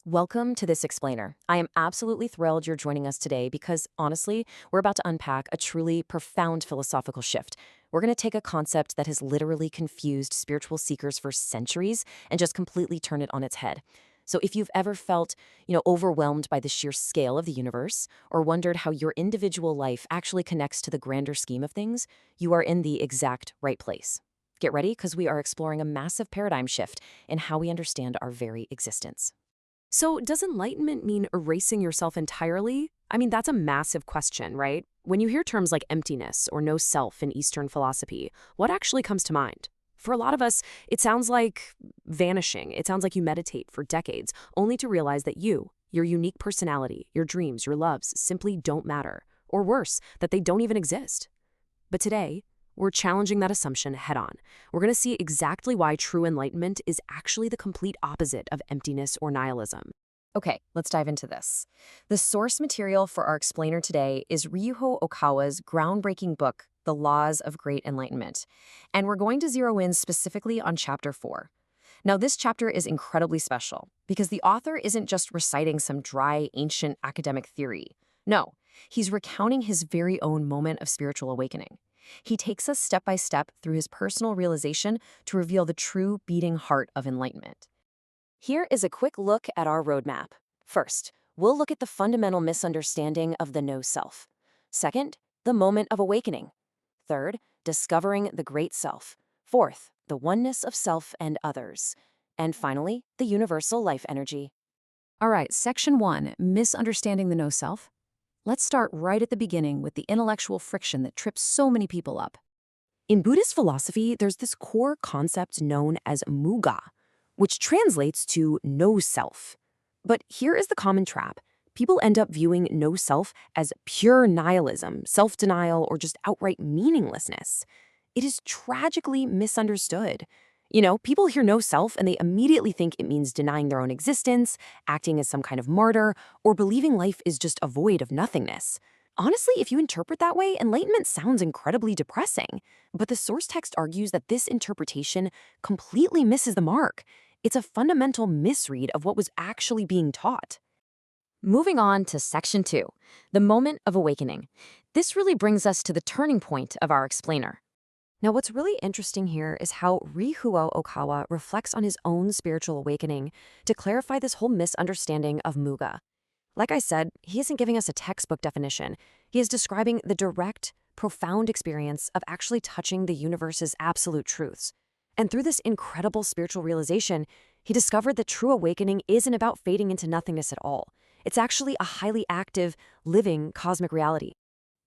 Welcome to This Explainer. I am absolutely thrilled you're joining us today because, honestly, we're about to unpack a truly profound philosophical shift. We're going to take a concept that has literally confused spiritual seekers for centuries and just completely turn it on its head. So if you've ever felt, overwhelmed by the sheer scale of the universe or wondered how your individual life actually connects to the grander scheme of things, you are in the exact right place. Get ready because we are exploring a massive paradigm shift in how we understand our very existence. So, does enlightenment mean erasing yourself entirely? I mean, that's a massive question, right? When you hear terms like emptiness or no self in Eastern philosophy, what actually comes to mind? For a lot of us, it sounds like vanishing. It sounds like you meditate for decades, only to realize that you, your unique personality, your dreams, your loves simply don't matter. Or worse, that they don't even exist. But today, we're challenging that assumption head on. We're going to see exactly why true enlightenment is actually the complete opposite of emptiness or nihilism. Okay, let's dive into this. The source material for our explainer today is Ryuho Okawa's groundbreaking book, The Laws of Great Enlightenment. And we're going to zero in specifically on Chapter 4. Now, this chapter is incredibly special because the author isn't just reciting some dry, ancient academic theory. No, he's recounting his very own moment of spiritual awakening. He takes us step by step through his personal realization to reveal the true beating heart of enlightenment. Here is a quick look at our roadmap. First, we'll look at the fundamental misunderstanding of the no self. Second, the moment of awakening. Third, discovering the great self. Fourth, the oneness of self and others. And finally, the universal life energy. All right, Section 1, Misunderstanding the No Self. Let's start right at the beginning with the intellectual friction that trips so many people up. In Buddhist philosophy, there's this core concept known as muga, which translates to no self. But here is the common trap. People end up viewing no self as pure nihilism, self-denial, or just outright meaninglessness. It is tragically misunderstood. People hear no self and they immediately think it means denying their own existence, acting as some kind of martyr, or believing life is just a void of nothingness. Honestly, if you interpret that way, enlightenment sounds incredibly depressing. But the source text argues that this interpretation completely misses the mark. It's a fundamental misread of what was actually being taught. Moving on to Section 2, the moment of awakening. This really brings us to the turning point of our explainer. Now, what's really interesting here is how Ryuho Okawa reflects on his own spiritual awakening to clarify this whole misunderstanding of muga. Like I said, he isn't giving us a textbook definition. He is describing the direct, profound experience of actually touching the universe's absolute truths. And through this incredible spiritual realization, he discovered that true awakening isn't about fading into nothingness at all. It's actually a highly active, living cosmic reality.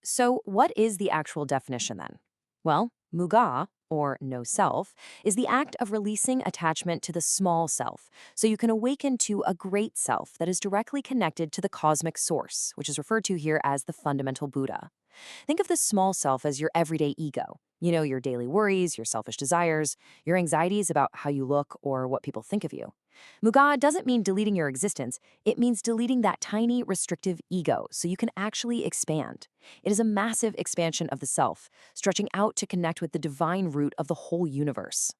So what is the actual definition then? Well, muga, or no self, is the act of releasing attachment to the small self, so you can awaken to a great self that is directly connected to the cosmic source, which is referred to here as the fundamental Buddha. Think of the small self as your everyday ego. Your daily worries, your selfish desires, your anxieties about how you look or what people think of you. Muga doesn't mean deleting your existence. It means deleting that tiny, restrictive ego so you can actually expand. It is a massive expansion of the self, stretching out to connect with the divine root of the whole universe.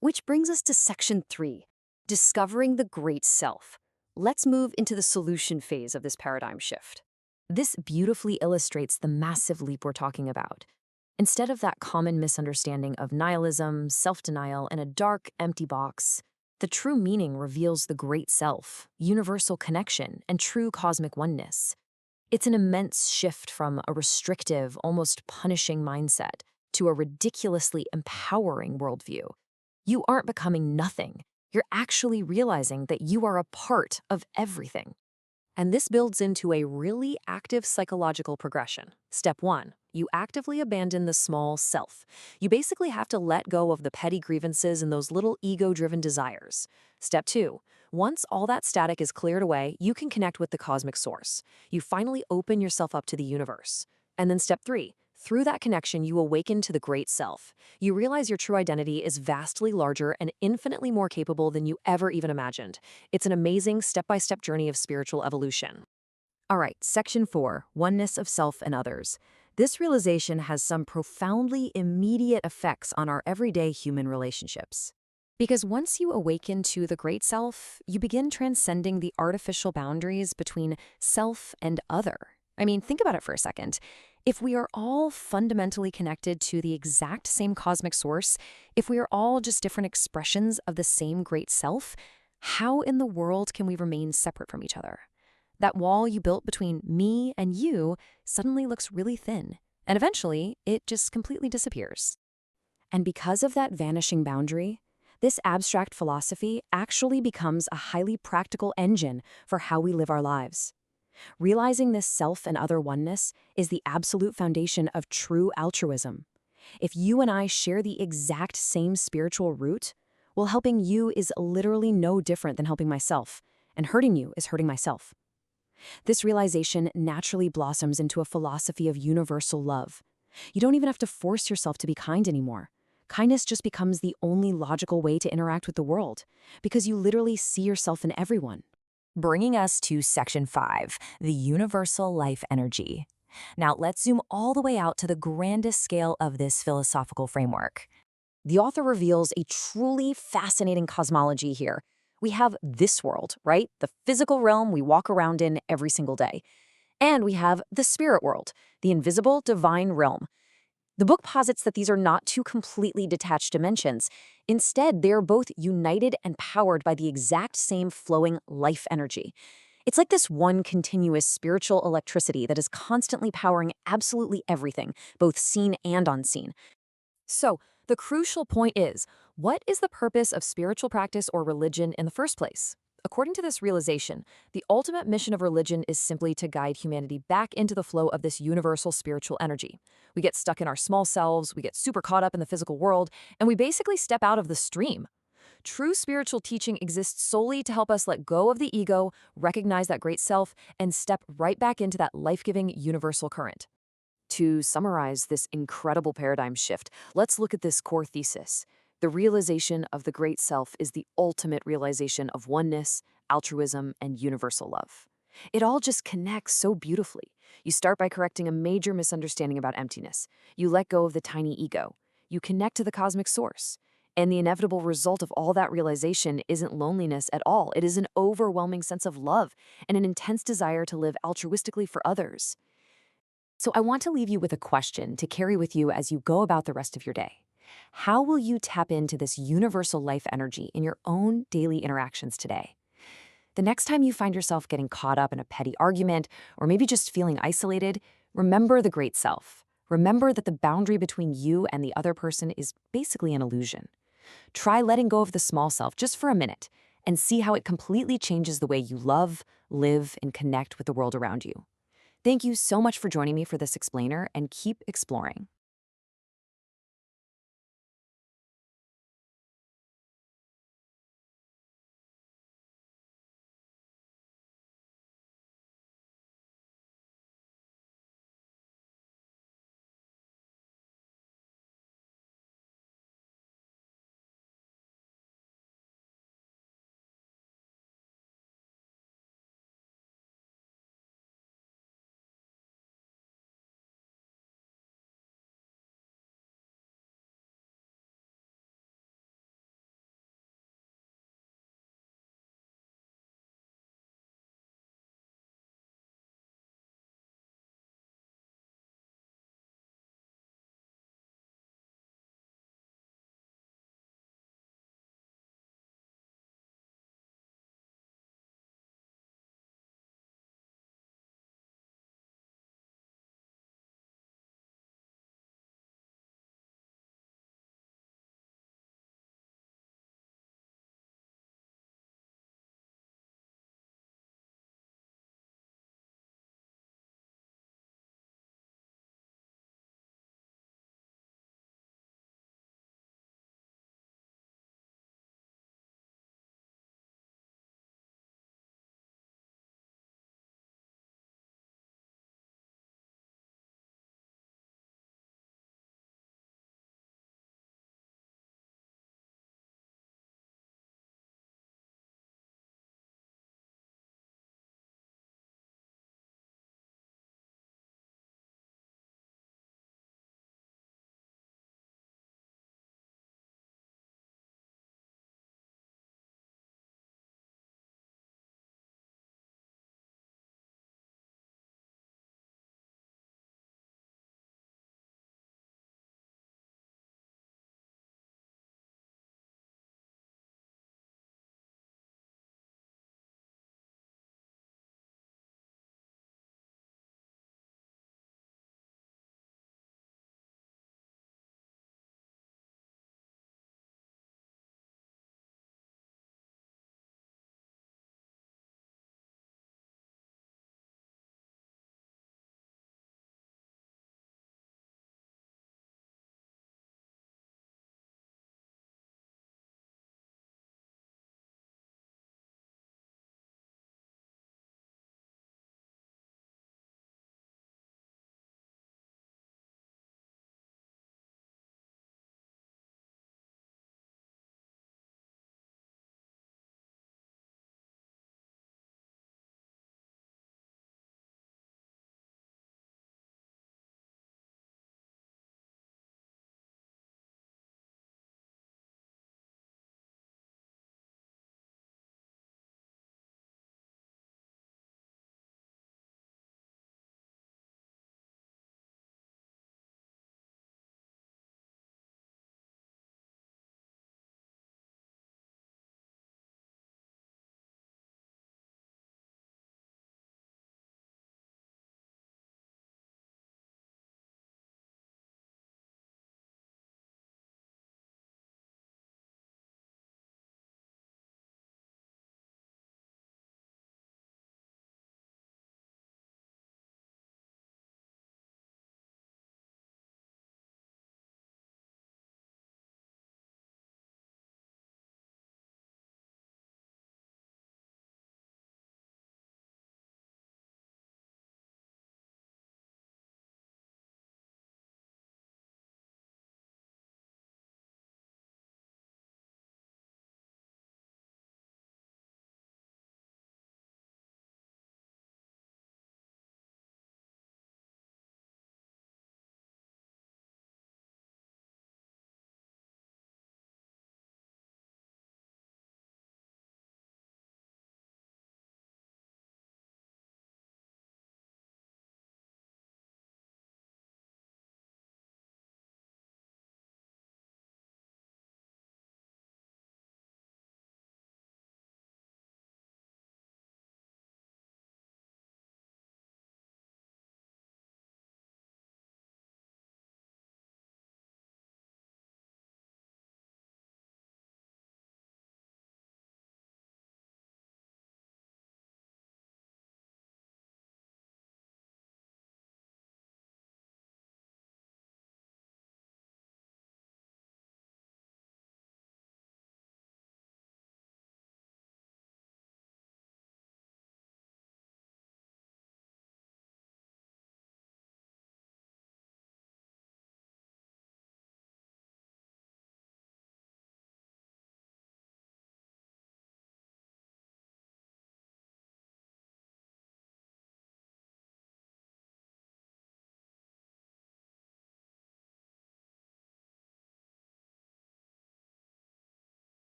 Which brings us to Section 3, Discovering the Great Self. Let's move into the solution phase of this paradigm shift. This beautifully illustrates the massive leap we're talking about. Instead of that common misunderstanding of nihilism, self-denial, and a dark, empty box, the true meaning reveals the great self, universal connection, and true cosmic oneness. It's an immense shift from a restrictive, almost punishing mindset to a ridiculously empowering worldview. You aren't becoming nothing. You're actually realizing that you are a part of everything. And this builds into a really active psychological progression. Step 1, you actively abandon the small self. You basically have to let go of the petty grievances and those little ego-driven desires. Step 2, once all that static is cleared away, you can connect with the cosmic source. You finally open yourself up to the universe. And then step 3, through that connection, you awaken to the great self. You realize your true identity is vastly larger and infinitely more capable than you ever even imagined. It's an amazing step-by-step journey of spiritual evolution. All right, Section 4, Oneness of Self and Others. This realization has some profoundly immediate effects on our everyday human relationships. Because once you awaken to the great self, you begin transcending the artificial boundaries between self and other. I mean, think about it for a second. If we are all fundamentally connected to the exact same cosmic source, if we are all just different expressions of the same great self, how in the world can we remain separate from each other? That wall you built between me and you suddenly looks really thin, and eventually it just completely disappears. And because of that vanishing boundary, this abstract philosophy actually becomes a highly practical engine for how we live our lives. Realizing this self and other oneness is the absolute foundation of true altruism. If you and I share the exact same spiritual root, well, helping you is literally no different than helping myself, and hurting you is hurting myself. This realization naturally blossoms into a philosophy of universal love. You don't even have to force yourself to be kind anymore. Kindness just becomes the only logical way to interact with the world, because you literally see yourself in everyone. Bringing us to Section 5, the universal life energy. Now, let's zoom all the way out to the grandest scale of this philosophical framework. The author reveals a truly fascinating cosmology here. We have this world, right? The physical realm we walk around in every single day. And we have the spirit world, the invisible divine realm. The book posits that these are not two completely detached dimensions. Instead, they are both united and powered by the exact same flowing life energy. It's like this one continuous spiritual electricity that is constantly powering absolutely everything, both seen and unseen. So, the crucial point is, what is the purpose of spiritual practice or religion in the first place? According to this realization, the ultimate mission of religion is simply to guide humanity back into the flow of this universal spiritual energy. We get stuck in our small selves, we get super caught up in the physical world, and we basically step out of the stream. True spiritual teaching exists solely to help us let go of the ego, recognize that great self, and step right back into that life-giving universal current. To summarize this incredible paradigm shift, let's look at this core thesis. The realization of the great self is the ultimate realization of oneness, altruism, and universal love. It all just connects so beautifully. You start by correcting a major misunderstanding about emptiness. You let go of the tiny ego. You connect to the cosmic source. And the inevitable result of all that realization isn't loneliness at all. It is an overwhelming sense of love and an intense desire to live altruistically for others. So I want to leave you with a question to carry with you as you go about the rest of your day. How will you tap into this universal life energy in your own daily interactions today? The next time you find yourself getting caught up in a petty argument, or maybe just feeling isolated, remember the great self. Remember that the boundary between you and the other person is basically an illusion. Try letting go of the small self just for a minute and see how it completely changes the way you love, live, and connect with the world around you. Thank you so much for joining me for this explainer, and keep exploring.